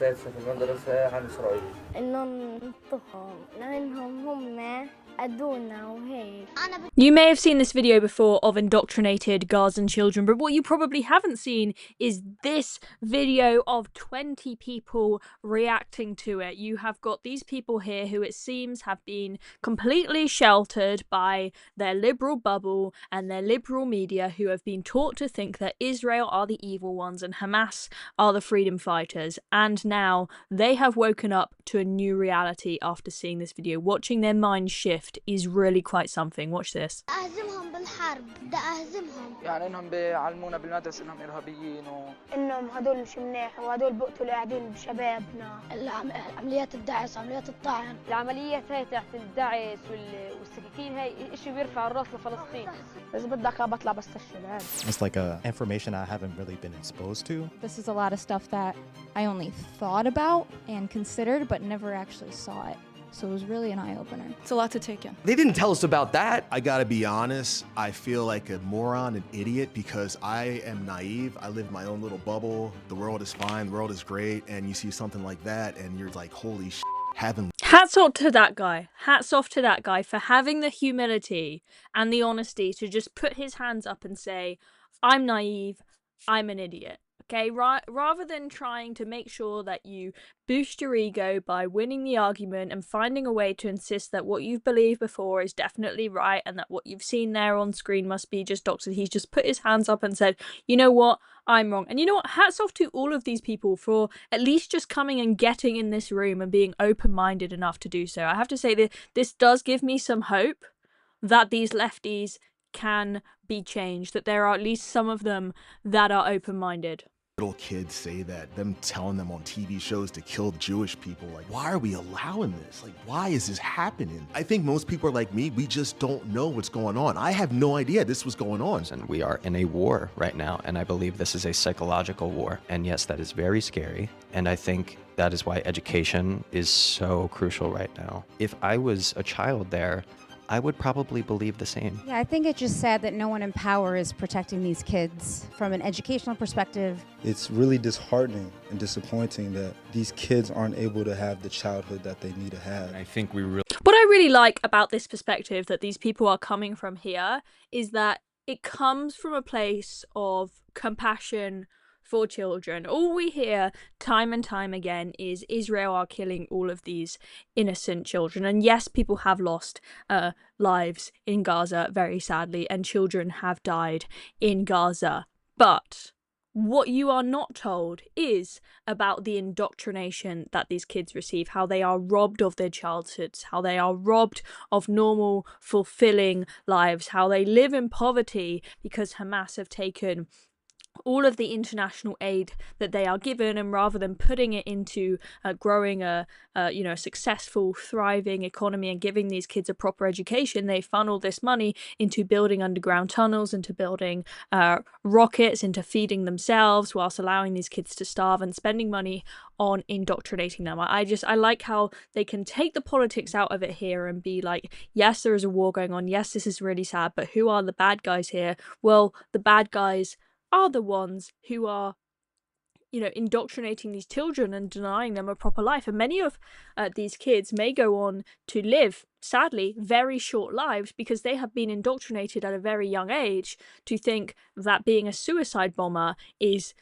السادسة في المدرسة عن إسرائيل. إنهم ننطقهم لأنهم هم أدونا وهيك. You may have seen this video before of indoctrinated Gazan children, but what you probably haven't seen is this video of 20 people reacting to it. You have got these people here who it seems have been completely sheltered by their liberal bubble and their liberal media, who have been taught to think that Israel are the evil ones and Hamas are the freedom fighters. And now they have woken up to a new reality after seeing this video. Watching their minds shift is really quite something. Watch this. أهزمهم بالحرب، بدي أهزمهم. يعني إنهم بيعلمونا بالمدرسة إنهم إرهابيين إنهم هدول مش منيح وهدول بقتلوا قاعدين بشبابنا. عمليات الدعس، عمليات الطعن. العمليات هاي تاعت الدعس والسكاكين هاي إشي بيرفع الراس لفلسطين. إذا بدك بطلع بستشهد عادي. It's like information I haven't really been exposed to. This is a lot of stuff that I only thought about and considered, but never actually saw it. So it was really an eye-opener. It's a lot to take in. They didn't tell us about that. I gotta be honest, I feel like a moron, an idiot, because I am naive. I live my own little bubble. The world is fine, the world is great, and you see something like that and you're like, holy shit, heaven. Hats off to that guy. Hats off to that guy for having the humility and the honesty to just put his hands up and say, I'm naive, I'm an idiot. Okay, rather than trying to make sure that you boost your ego by winning the argument and finding a way to insist that what you've believed before is definitely right and that what you've seen there on screen must be just doctored, he's just put his hands up and said, you know what, I'm wrong. And you know what, hats off to all of these people for at least just coming and getting in this room and being open-minded enough to do so. I have to say that this does give me some hope that these lefties can be changed, that there are at least some of them that are open-minded. Little kids say that, them telling them on TV shows to kill Jewish people. Like, why are we allowing this? Like, why is this happening? I think most people are like me, we just don't know what's going on. I have no idea this was going on. And we are in a war right now, and I believe this is a psychological war. And yes, that is very scary, and I think that is why education is so crucial right now. If I was a child there, I would probably believe the same. Yeah, I think it's just sad that no one in power is protecting these kids from an educational perspective. It's really disheartening and disappointing that these kids aren't able to have the childhood that they need to have. I think we really... What I really like about this perspective that these people are coming from here is that it comes from a place of compassion for children. All we hear time and time again is Israel are killing all of these innocent children. And yes, people have lost lives in Gaza, very sadly, and children have died in Gaza. But what you are not told is about the indoctrination that these kids receive, how they are robbed of their childhoods, how they are robbed of normal, fulfilling lives, how they live in poverty because Hamas have taken all of the international aid that they are given, and rather than putting it into growing a successful, thriving economy and giving these kids a proper education, they funnel this money into building underground tunnels, into building rockets, into feeding themselves, whilst allowing these kids to starve and spending money on indoctrinating them. I like how they can take the politics out of it here and be like, yes, there is a war going on, yes, this is really sad, but who are the bad guys here? Well, the bad guys are the ones who are, indoctrinating these children and denying them a proper life. And many of these kids may go on to live, sadly, very short lives because they have been indoctrinated at a very young age to think that being a suicide bomber is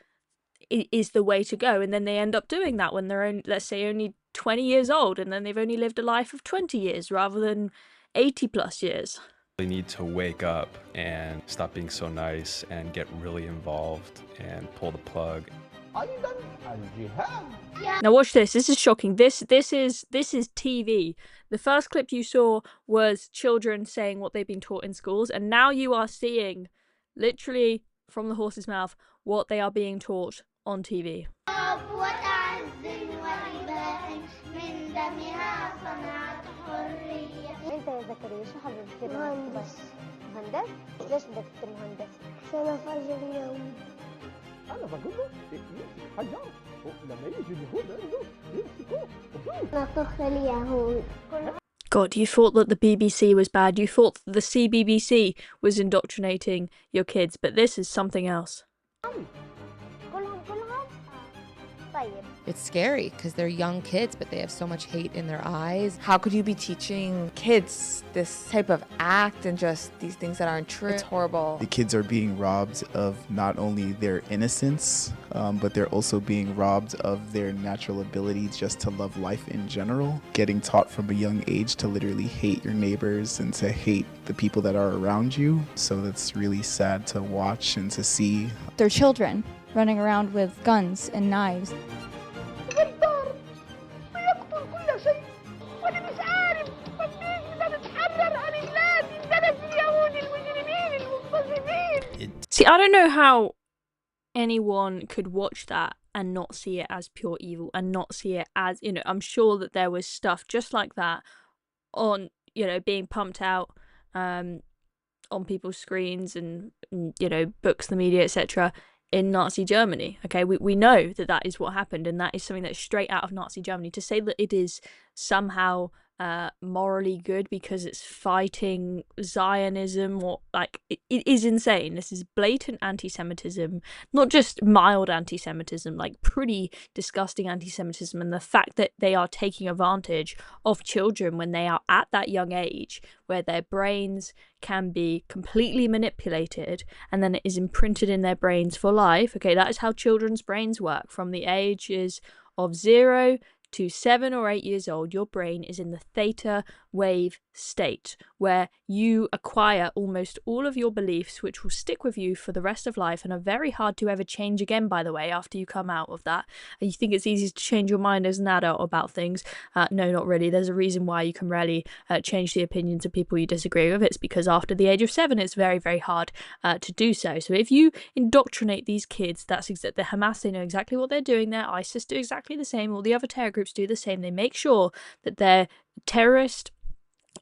the way to go. And then they end up doing that when they're, let's say, only 20 years old, and then they've only lived a life of 20 years rather than 80 plus years. We need to wake up and stop being so nice and get really involved and pull the plug. Now watch this. This is shocking. This is TV. The first clip you saw was children saying what they've been taught in schools, and now you are seeing, literally from the horse's mouth, what they are being taught on TV. انت يا زكريا شو حابب تصير؟ مهندس. مهندس؟ ليش بدك تصير مهندس؟ عشان افجر اليهود. انا بقول له يمسك حجر لما يجي اليهود يمسكوه. انا طخ اليهود. God, you thought that the BBC was bad. You thought that the CBBC was indoctrinating your kids, but this is something else. It's scary because they're young kids, but they have so much hate in their eyes. How could you be teaching kids this type of act and just these things that aren't true? It's horrible. The kids are being robbed of not only their innocence, but they're also being robbed of their natural ability just to love life in general. Getting taught from a young age to literally hate your neighbors and to hate the people that are around you. So that's really sad to watch and to see. They're children running around with guns and knives. See, I don't know how anyone could watch that and not see it as pure evil and not see it as, I'm sure that there was stuff just like that on, being pumped out on people's screens and books, the media, etc. in Nazi Germany. Okay, we know that that is what happened, and that is something that's straight out of Nazi Germany. To say that it is somehow morally good because it's fighting Zionism, or it is insane. This is blatant anti-Semitism, not just mild anti-Semitism, pretty disgusting anti-Semitism. And the fact that they are taking advantage of children when they are at that young age, where their brains can be completely manipulated and then it is imprinted in their brains for life. Okay, that is how children's brains work. From the ages of 0 to 7 or 8 years old, your brain is in the theta wave state, where you acquire almost all of your beliefs, which will stick with you for the rest of life and are very hard to ever change again, by the way, after you come out of that. And you think it's easy to change your mind as an adult about things. No, not really. There's a reason why you can rarely change the opinions of people you disagree with. It's because after the age of 7, it's very, very hard to do so. So if you indoctrinate these kids, the Hamas, they know exactly what they're doing there. ISIS do exactly the same. All the other terror groups do the same. They make sure that their terrorist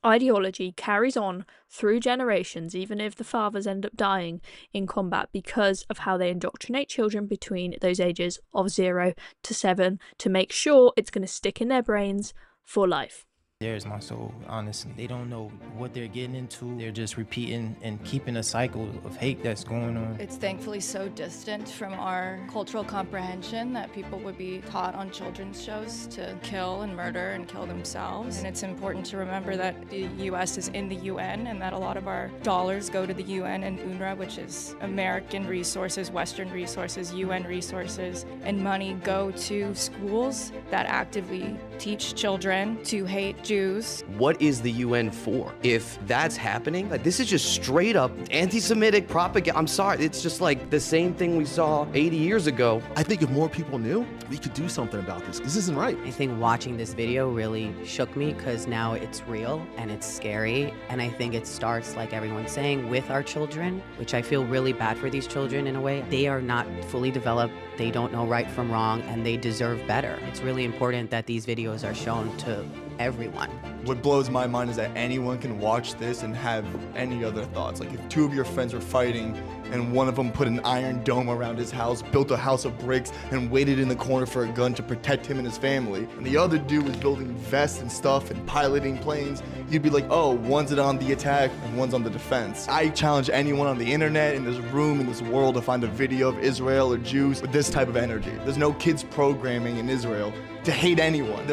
ideology carries on through generations, even if the fathers end up dying in combat, because of how they indoctrinate children between those ages of 0 to 7 to make sure it's going to stick in their brains for life. There's my soul, honestly. They don't know what they're getting into. They're just repeating and keeping a cycle of hate that's going on. It's thankfully so distant from our cultural comprehension that people would be taught on children's shows to kill and murder and kill themselves. And it's important to remember that the U.S. is in the UN and that a lot of our dollars go to the UN and UNRWA, which is American resources, Western resources, UN resources, and money go to schools that actively teach children to hate Jews. What is the UN for? If that's happening, this is just straight up anti-Semitic propaganda. I'm sorry, it's just the same thing we saw 80 years ago. I think if more people knew, we could do something about this. This isn't right. I think watching this video really shook me because now it's real and it's scary. And I think it starts, like everyone's saying, with our children, which I feel really bad for these children in a way. They are not fully developed. They don't know right from wrong, and they deserve better. It's really important that these videos are shown to everyone. What blows my mind is that anyone can watch this and have any other thoughts. If two of your friends were fighting and one of them put an iron dome around his house, built a house of bricks, and waited in the corner for a gun to protect him and his family, and the other dude was building vests and stuff and piloting planes, you'd be like, oh, one's on the attack and one's on the defense. I challenge anyone on the internet, in this room, in this world, to find a video of Israel or Jews with this type of energy. There's no kids programming in Israel to hate anyone.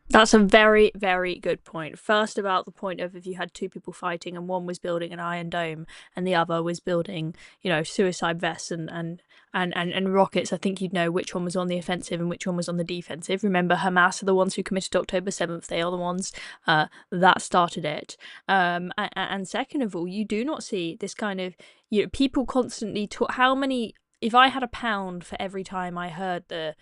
That's a very, very good point. First, about the point of if you had two people fighting and one was building an iron dome and the other was building, suicide vests and rockets, I think you'd know which one was on the offensive and which one was on the defensive. Remember, Hamas are the ones who committed October 7th. They are the ones that started it. And second of all, you do not see this kind of, people constantly talk. If I had £1 for every time I heard the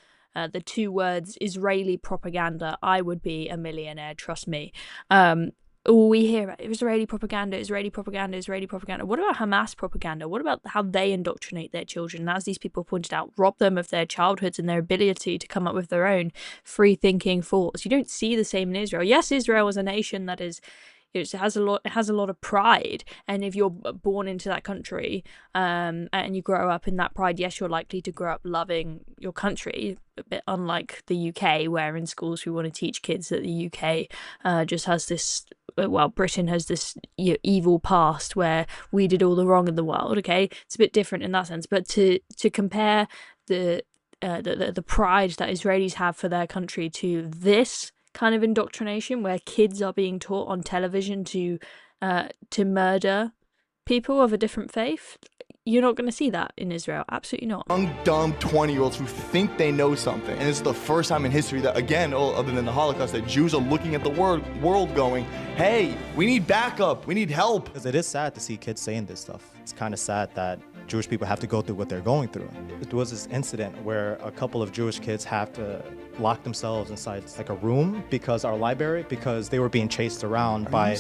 two words Israeli propaganda, I would be a millionaire, trust me. All we hear about Israeli propaganda, Israeli propaganda, Israeli propaganda. What about Hamas propaganda? What about how they indoctrinate their children? And as these people pointed out, rob them of their childhoods and their ability to come up with their own free-thinking thoughts. You don't see the same in Israel. Yes, Israel is a nation that is... It has a lot of pride, and if you're born into that country and you grow up in that pride, yes, you're likely to grow up loving your country. A bit unlike the UK, where in schools we want to teach kids that the UK just has this. Well, Britain has this evil past where we did all the wrong in the world. Okay, it's a bit different in that sense, but to compare the the pride that Israelis have for their country to this kind of indoctrination where kids are being taught on television to murder people of a different faith. You're not going to see that in Israel. Absolutely not. Young, dumb 20-year-olds who think they know something. And this is the first time in history that, again, other than the Holocaust, that Jews are looking at the world going, hey, we need backup. We need help. Because it is sad to see kids saying this stuff. It's kind of sad that Jewish people have to go through what they're going through. There was this incident where a couple of Jewish kids have to lock themselves inside like a room because they were being chased around by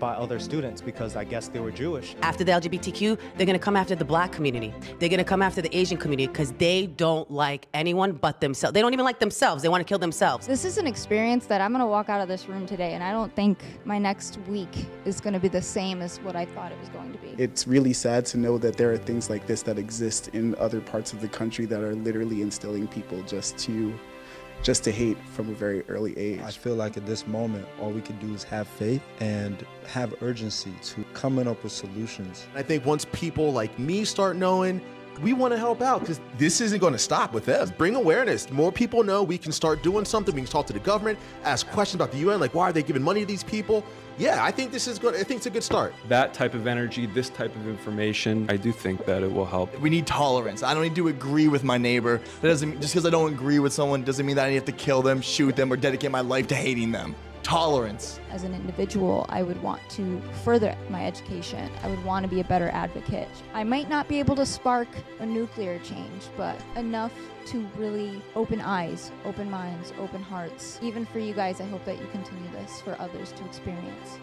other students because I guess they were Jewish. After the LGBTQ, they're gonna come after the black community. They're gonna come after the Asian community because they don't like anyone but themselves. They don't even like themselves. They wanna kill themselves. This is an experience that I'm gonna walk out of this room today, and I don't think my next week is gonna be the same as what I thought it was going to be. It's really sad to know that there are things like this that exist in other parts of the country that are literally instilling people just to hate from a very early age. I feel like at this moment, all we can do is have faith and have urgency to coming up with solutions. I think once people like me start knowing, we want to help out because this isn't going to stop with us. Bring awareness. The more people know, we can start doing something. We can talk to the government, ask questions about the UN, like why are they giving money to these people? Yeah, I think this is good. I think it's a good start. That type of energy, this type of information, I do think that it will help. We need tolerance. I don't need to agree with my neighbor. That doesn't, just because I don't agree with someone doesn't mean that I have to kill them, shoot them, or dedicate my life to hating them. Tolerance. As an individual, I would want to further my education. I would want to be a better advocate. I might not be able to spark a nuclear change, but enough to really open eyes, open minds, open hearts. Even for you guys, I hope that you continue this for others to experience.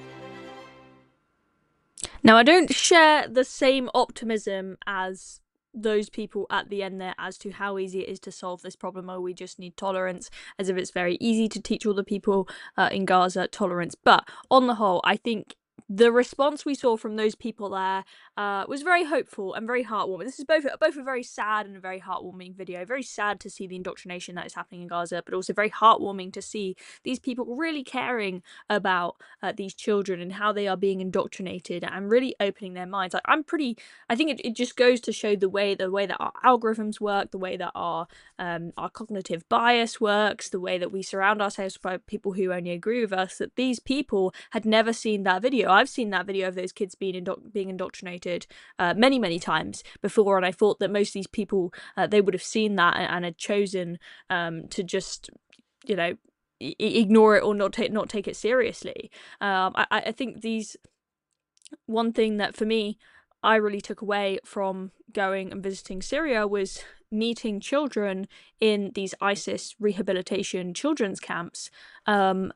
Now, I don't share the same optimism as those people at the end there as to how easy it is to solve this problem. Oh, we just need tolerance, as if it's very easy to teach all the people in Gaza tolerance. But on the whole, I think the response we saw from those people there was very hopeful and very heartwarming. This is both a very sad and a very heartwarming video. Very sad to see the indoctrination that is happening in Gaza, but also very heartwarming to see these people really caring about these children and how they are being indoctrinated and really opening their minds. Like, I think it just goes to show the way that our algorithms work, the way that our cognitive bias works, the way that we surround ourselves by people who only agree with us, that these people had never seen that video. I've seen that video of those kids being indoctrinated many times before, and I thought that most of these people they would have seen that and had chosen to just, ignore it or not take it seriously. I think one thing that for me I really took away from going and visiting Syria was meeting children in these ISIS rehabilitation children's camps, and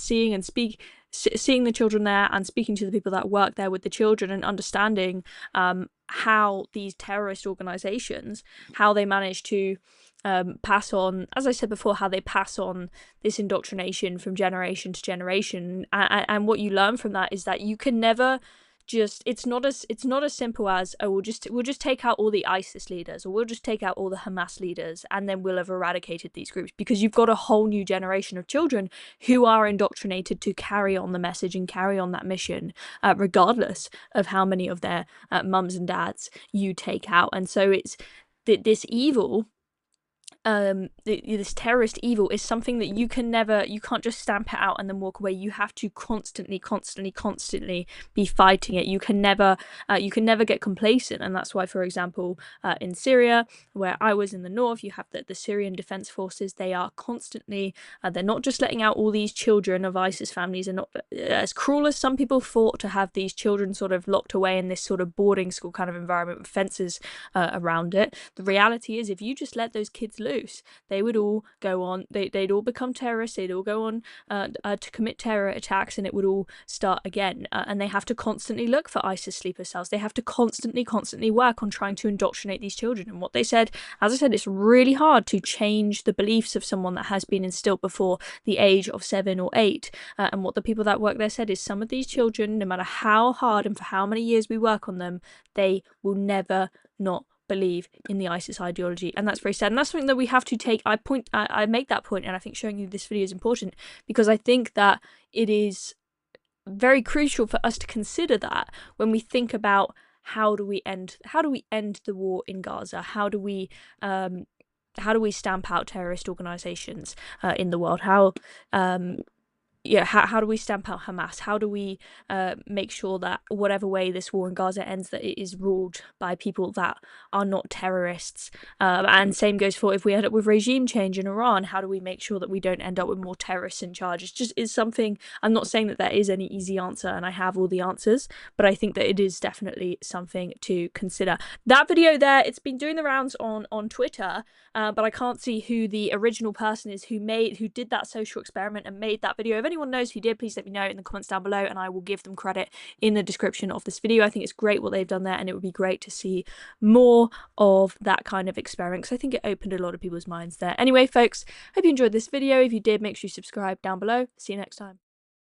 seeing the children there and speaking to the people that work there with the children and understanding how these terrorist organizations, how they manage to pass on, as I said before, how they pass on this indoctrination from generation to generation. And what you learn from that is that you can never it's not as simple as, oh, we'll just take out all the ISIS leaders, or we'll just take out all the Hamas leaders, and then we'll have eradicated these groups, because you've got a whole new generation of children who are indoctrinated to carry on the message and carry on that mission, regardless of how many of their mums and dads you take out. And so it's this evil. This terrorist evil is something that you can't just stamp it out and then walk away. You have to constantly be fighting it. You can never get complacent. And that's why, for example, in Syria, where I was in the north, you have the Syrian Defense Forces. They are constantly, they're not just letting out all these children of ISIS families, and not as cruel as some people thought to have these children sort of locked away in this sort of boarding school kind of environment with fences around it. The reality is, if you just let those kids loose, they would all go on, they'd all become terrorists, they'd all go on to commit terror attacks, and it would all start again. And they have to constantly look for ISIS sleeper cells. They have to constantly work on trying to indoctrinate these children. And what they said, as I said, it's really hard to change the beliefs of someone that has been instilled before the age of 7 or 8. And what the people that work there said is, some of these children, no matter how hard and for how many years we work on them, they will never not believe in the ISIS ideology. And that's very sad, and that's something that we have to take. I make that point, and I think showing you this video is important, because I think that it is very crucial for us to consider that when we think about how do we end the war in Gaza? How do we stamp out terrorist organizations in the world? How do we stamp out Hamas? How do we make sure that whatever way this war in Gaza ends, that it is ruled by people that are not terrorists? And same goes for if we end up with regime change in Iran, how do we make sure that we don't end up with more terrorists in charge? It's just is something, I'm not saying that there is any easy answer and I have all the answers, but I think that it is definitely something to consider. That video there, it's been doing the rounds on Twitter, but I can't see who the original person is who did that social experiment and made that video. If anyone knows who did, please let me know in the comments down below and I will give them credit in the description of this video. I think it's great what they've done there, and it would be great to see more of that kind of experiment because I think it opened a lot of people's minds there. Anyway, folks, hope you enjoyed this video. If you did, make sure you subscribe down below. See you next time.